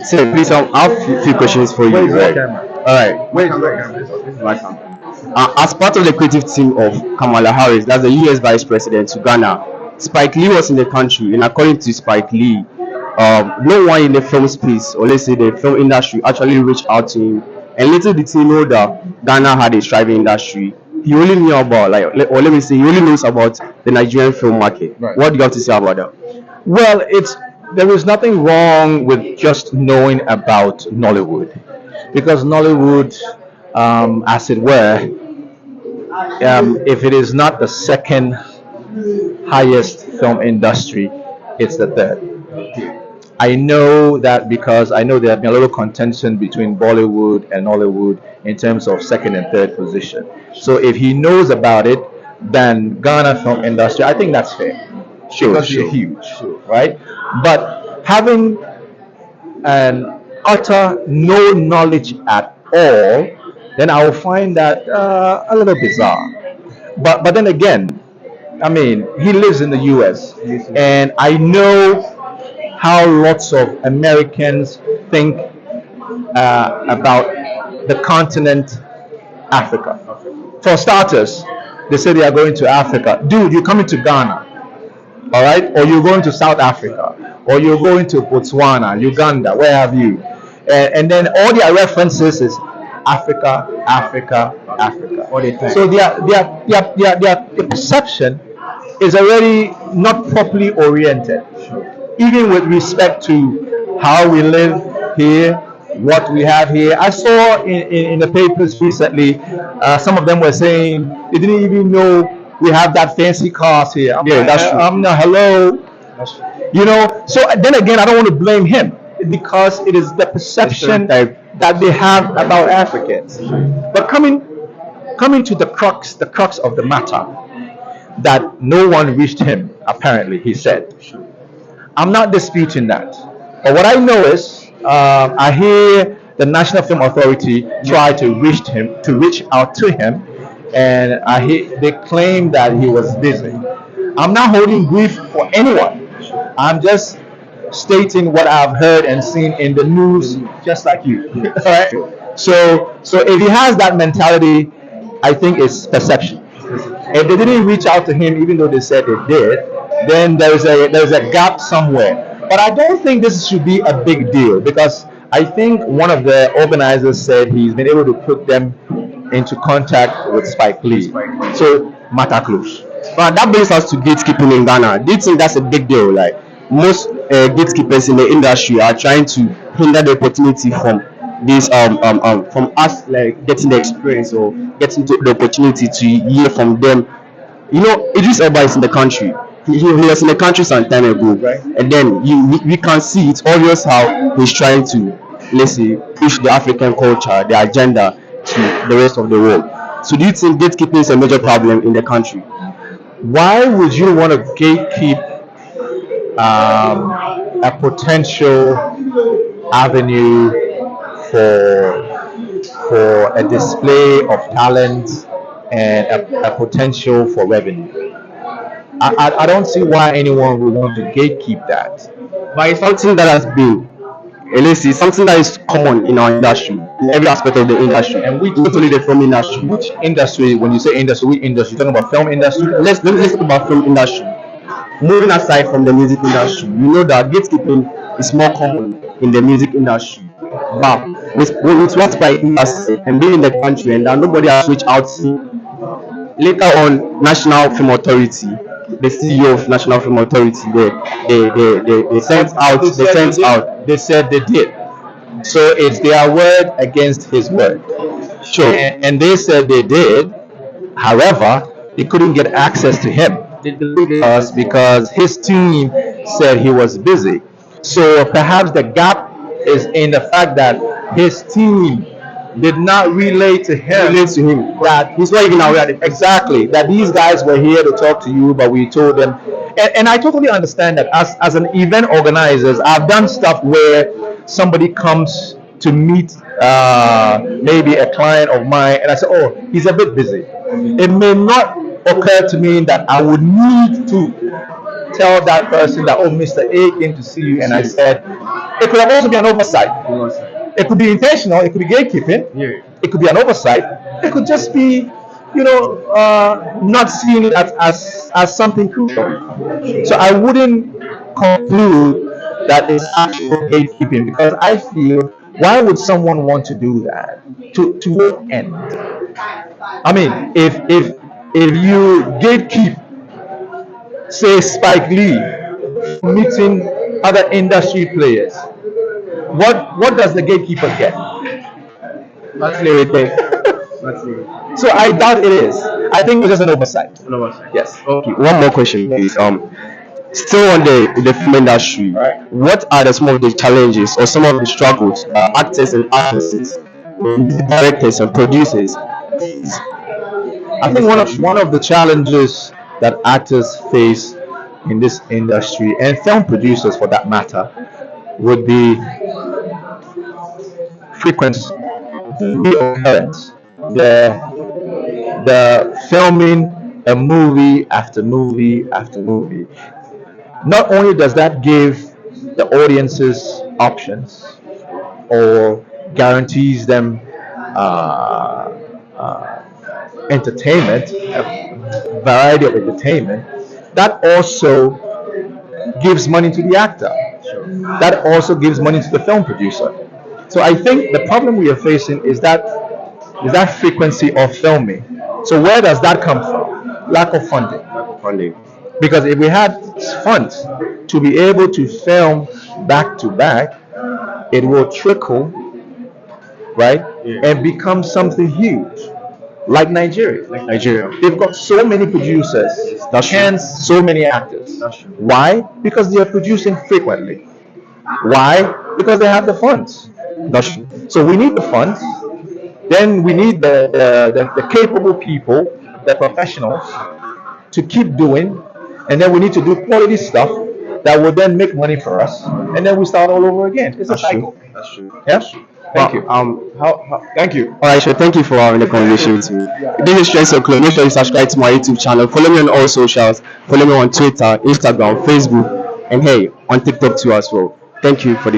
So please, I have few questions for Where you, is the right? camera? All right. Where is the camera? This is my camera. As part of the creative team of Kamala Harris, that's the U.S. Vice President to Ghana, Spike Lee was in the country, and according to Spike Lee, no one in the film space, or let's say the film industry, actually reached out to him. And little did he know that Ghana had a thriving industry. He only knew about, or let me say, he only knows about the Nigerian film market. Right. What do you have to say about that? Well, there is nothing wrong with just knowing about Nollywood, because Nollywood, as it were, if it is not the second highest film industry, it's the third. I know that because I know there have been a little contention between Bollywood and Nollywood in terms of second and third position. So if he knows about it, then Ghana film industry, I think that's fair Sure, because it's sure. huge, right? But having an utter no knowledge at all, then I will find that a little bizarre. But then again, I mean, he lives in the U.S. and I know how lots of Americans think about the continent Africa. For starters, they say they are going to Africa. Dude, you're coming to Ghana, all right? Or you're going to South Africa, or you're going to Botswana, Uganda, where have you? And then all their references is Africa, Africa, Africa. What do you think? So their perception is already not properly oriented, even with respect to how we live here, what we have here. I saw in the papers recently, some of them were saying they didn't even know we have that fancy cars here. I'm Yeah, like, that's true. I'm not, hello, so then again, I don't want to blame him because it is the perception Stereotype. that they have about Africans. But coming to the crux of the matter, that no one reached him, apparently, he said. I'm not disputing that. But what I know is, I hear the National Film Authority try to reach out to him, and they claim that he was busy. I'm not holding grief for anyone. I'm just stating what I've heard and seen in the news, just like you. All right. So if he has that mentality, I think it's perception. If they didn't reach out to him, even though they said they did, then there's a gap somewhere. But I don't think this should be a big deal because I think one of the organizers said he's been able to put them into contact with Spike Lee. So matter close. But that brings us to gatekeeping in Ghana. Do you think that's a big deal? Like most gatekeepers in the industry are trying to hinder the opportunity from this from us like getting the experience or getting to the opportunity to hear from them. You know, Idris Elba is in the country. He was in the country some time ago, Right. and then we can see it's obvious how he's trying to, let's say, push the African culture, the agenda to the rest of the world. So, do you think gatekeeping is a major problem in the country? Why would you want to gatekeep a potential avenue for a display of talent and a potential for revenue? I don't see why anyone would want to gatekeep that. But it's something that has been, let's see, something that is common in our industry, in every aspect of the industry, And which not only the film industry. which industry? When you say industry, which industry? You talking about film industry? Let's talk about film industry. Moving aside from the music industry, you know that gatekeeping is more common in the music industry. But with what Spike has said and being in the country and that nobody has reached out to, later on, National Film Authority, the CEO of National Film Authority, they sent out, They said they did. So it's their word against his word. sure. And they said they did. However, they couldn't get access to him because his team said he was busy. So perhaps the gap is in the fact that his team did not relay to him Relate to him. that He's not even aware that exactly that these guys were here to talk to you, but we told them. And I totally understand that as an event organizer, I've done stuff where somebody comes to meet maybe a client of mine, and I say, oh, he's a bit busy. It may not occur to me that I would need to tell that person that, oh, Mr. A came to see you, and I said, it could have also been an oversight. It could be intentional. It could be gatekeeping. Yeah. It could be an oversight. It could just be, not seeing it as something crucial. So I wouldn't conclude that it's actual gatekeeping, because I feel, why would someone want to do that? To what end? I mean, if you gatekeep, say, Spike Lee meeting other industry players, what does the gatekeeper get? That's everything. That's it. So I doubt it is. I think it's just an oversight. Yes. Okay, one more question, please. Still on the film industry, Right. what are some of the challenges or some of the struggles actors and actresses, directors and producers? I think one of the challenges that actors face in this industry, and film producers for that matter, would be frequency, reoccurrence. The filming a movie after movie after movie. Not only does that give the audiences options, or guarantees them uh, uh, entertainment, a variety of entertainment, that also gives money to the actor. That also gives money to the film producer. So I think the problem we are facing is that frequency of filming. So where does that come from? Lack of funding. Funding. Because if we had funds to be able to film back to back, it will trickle, right, and become something huge, like Nigeria. Nigeria. They've got so many producers, That's true. hence so many actors. That's true. Why? Because they are producing frequently. Why? Because they have the funds. That's true. So we need the funds. Then we need the capable people, the professionals, to keep doing, and then we need to do quality stuff that will then make money for us, and then we start all over again. It's a That's cycle. true. That's true. Yeah. Thank you. Thank you. All right, sure. Thank you for having the conversation with me. This is TrendsO'clock. Make sure you subscribe to my YouTube channel. Follow me on all socials. Follow me on Twitter, Instagram, Facebook, and hey, on TikTok too as well. Thank you for the